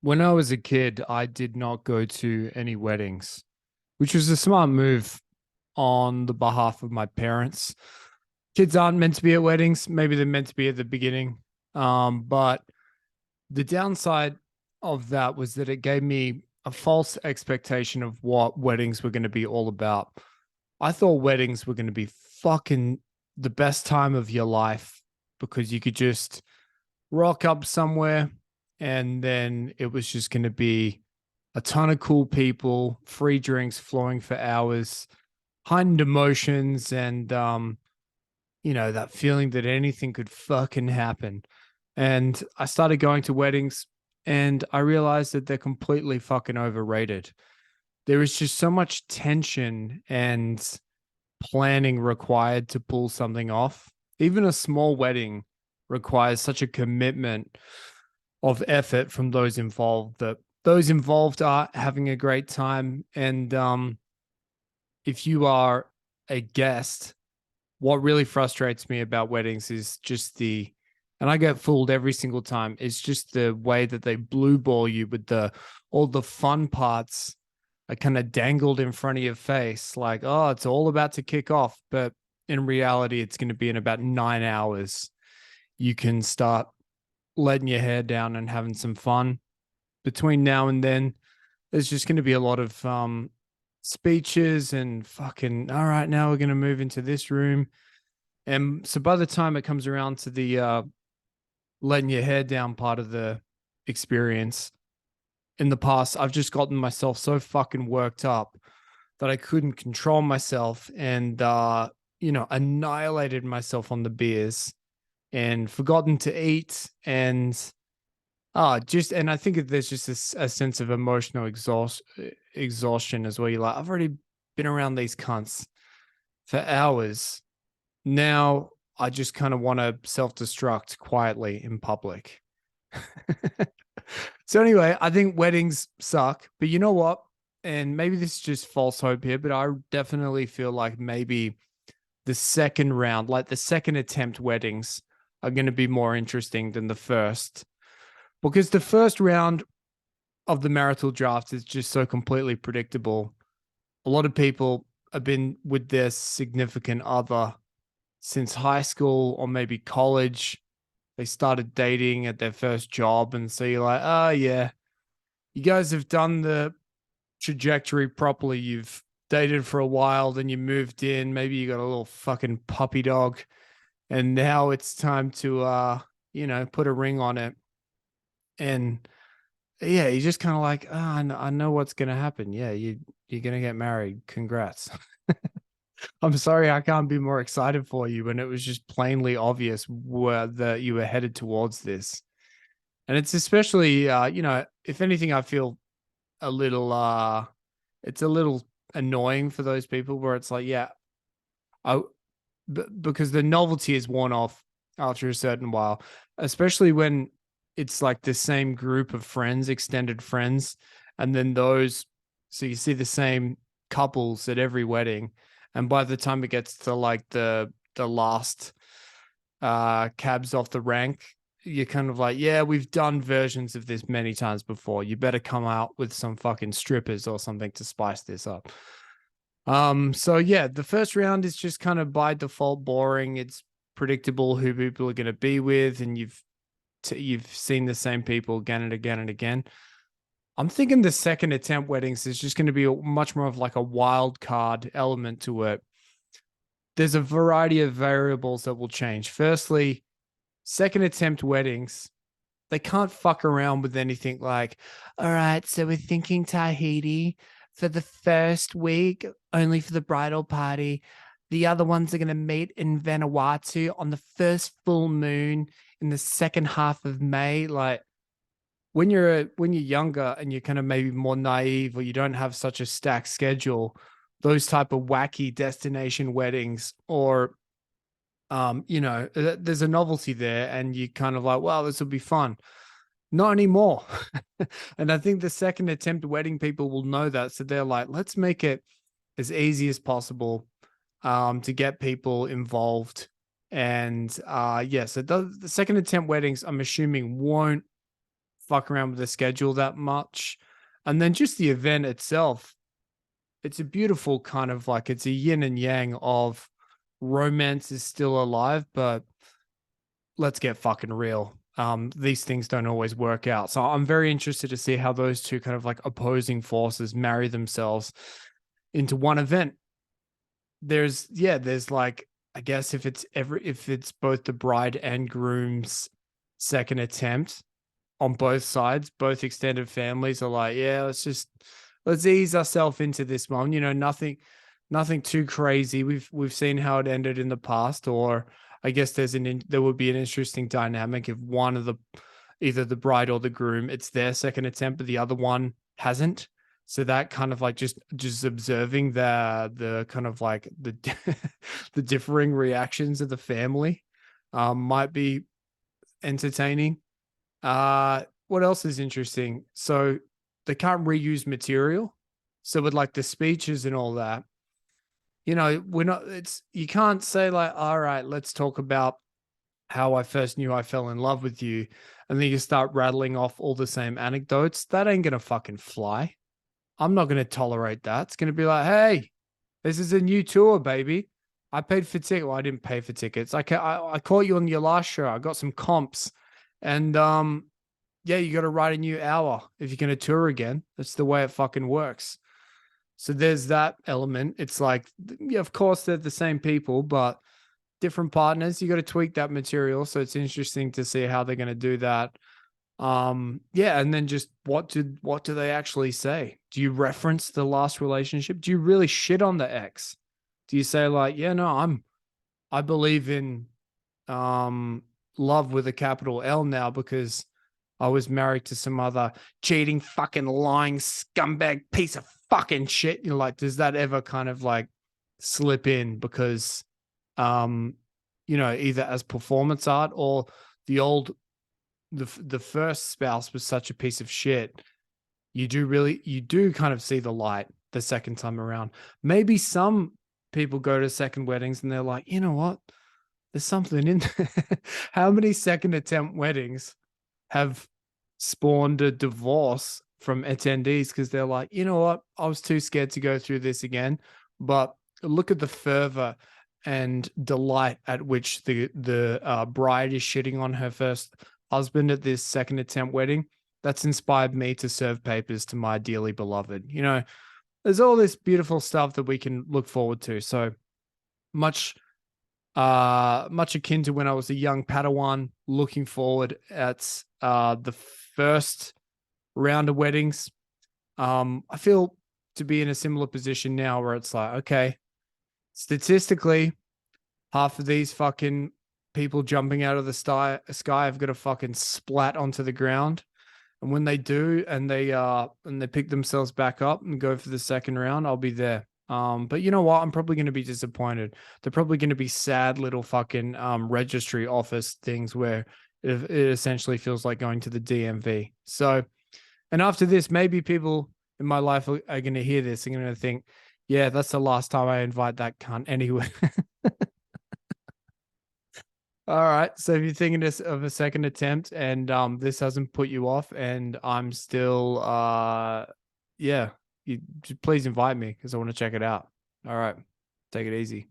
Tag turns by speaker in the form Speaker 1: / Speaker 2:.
Speaker 1: When I was a kid, I did not go to any weddings, which was a smart move on the behalf of my parents. Kids aren't meant to be at weddings. Maybe they're meant to be at the beginning. But the downside of that was that it gave me a false expectation of what weddings were going to be all about. I thought weddings were going to be fucking the best time of your life because you could just rock up somewhere and then it was just going to be a ton of cool people, free drinks flowing for hours, heightened emotions, and that feeling that anything could fucking happen. And I started going to weddings and I realized that they're completely fucking overrated. There is just so much tension and planning required to pull something off. Even a small wedding requires such a commitment of effort from those involved that those involved are having a great time. And if you are a guest, what really frustrates me about weddings is just and I get fooled every single time. It's just the way that they blue ball you with all the fun parts are kind of dangled in front of your face. Like, oh, it's all about to kick off. But in reality, it's going to be in about 9 hours. You can start letting your hair down and having some fun. Between now and then, there's just going to be a lot of speeches and fucking, all right, now we're going to move into this room. And so by the time it comes around to the letting your hair down part of the experience, in the past, I've just gotten myself so fucking worked up that I couldn't control myself and, annihilated myself on the beers and forgotten to eat and I think there's just a sense of emotional exhaustion as well. You're like, I've already been around these cunts for hours. Now I just kind of want to self-destruct quietly in public. So anyway, I think weddings suck, but you know what? And maybe this is just false hope here, but I definitely feel like maybe the second round, like the second attempt weddings, are going to be more interesting than the first because the first round of the marital draft is just so completely predictable. A lot of people have been with their significant other since high school or maybe college. They started dating at their first job. And so you're like, oh, yeah, you guys have done the trajectory properly. You've dated for a while, then you moved in. Maybe you got a little fucking puppy dog. And now it's time to, put a ring on it. And yeah, you're just kind of like, oh, I know what's going to happen. Yeah, you're going to get married. Congrats. I'm sorry I can't be more excited for you when it was just plainly obvious that you were headed towards this. And it's especially, if anything, I feel a little, it's a little annoying for those people where it's like, yeah, I, because the novelty is worn off after a certain while, especially when it's like the same group of friends, extended friends, and then so you see the same couples at every wedding, and by the time it gets to like the last cabs off the rank, you're kind of like, yeah, we've done versions of this many times before. You better come out with some fucking strippers or something to spice this up. So yeah, the first round is just kind of by default boring. It's predictable who people are going to be with, and you've seen the same people again and again and again. I'm thinking the second attempt weddings is just going to be much more of like a wild card element to it. There's a variety of variables that will change. Firstly, second attempt weddings, they can't fuck around with anything like, all right, so we're thinking Tahiti for the first week, only for the bridal party. The other ones are going to meet in Vanuatu on the first full moon in the second half of May. Like when you're younger and you're kind of maybe more naive or you don't have such a stacked schedule, those type of wacky destination weddings or there's a novelty there and you kind of like, wow, this will be fun. Not anymore. And I think the second attempt wedding people will know that. So they're like, let's make it as easy as possible to get people involved. And so the second attempt weddings, I'm assuming, won't fuck around with the schedule that much. And then just the event itself, it's a beautiful kind of like, it's a yin and yang of romance is still alive, but let's get fucking real. These things don't always work out. So I'm very interested to see how those two kind of like opposing forces marry themselves into one event. There's like, I guess if it's both the bride and groom's second attempt on both sides, both extended families are like, yeah, let's ease ourselves into this one. Nothing too crazy. We've seen how it ended in the past, or I guess there would be an interesting dynamic if one of either the bride or the groom, it's their second attempt, but the other one hasn't. So that kind of like just observing the kind of like the the differing reactions of the family might be entertaining. What else is interesting? So they can't reuse material. So with like the speeches and all that, you can't say like, all right, let's talk about how I first knew I fell in love with you. And then you start rattling off all the same anecdotes. That ain't going to fucking fly. I'm not going to tolerate that. It's going to be like, hey, this is a new tour, baby. I paid for ticket. Well, I didn't pay for tickets. I caught you on your last show. I got some comps. And yeah, you got to write a new hour if you're going to tour again. That's the way it fucking works. So there's that element. It's like, yeah, of course they're the same people, but different partners. You got to tweak that material. So it's interesting to see how they're going to do that. Yeah, and then just what do they actually say? Do you reference the last relationship? Do you really shit on the ex? Do you say like, yeah, no, I believe in love with a capital L now because I was married to some other cheating, fucking lying scumbag piece of fucking shit. Like, does that ever kind of like slip in because, either as performance art or the first spouse was such a piece of shit. You do kind of see the light the second time around. Maybe some people go to second weddings and they're like, you know what? There's something in there. How many second attempt weddings have spawned a divorce from attendees because they're like, you know what, I was too scared to go through this again. But look at the fervor and delight at which the bride is shitting on her first husband at this second attempt wedding. That's inspired me to serve papers to my dearly beloved. There's all this beautiful stuff that we can look forward to. So much akin to when I was a young Padawan, looking forward at the first round of weddings. I feel to be in a similar position now where it's like, okay, statistically, half of these fucking people jumping out of the sky have got to fucking splat onto the ground. And when they do, and they pick themselves back up and go for the second round, I'll be there. But you know what? I'm probably going to be disappointed. They're probably going to be sad little fucking registry office things where it essentially feels like going to the DMV. So, and after this, maybe people in my life are going to hear this and going to think, yeah, that's the last time I invite that cunt anyway. All right. So if you're thinking of a second attempt and this hasn't put you off and I'm still yeah, please invite me because I want to check it out. All right. Take it easy.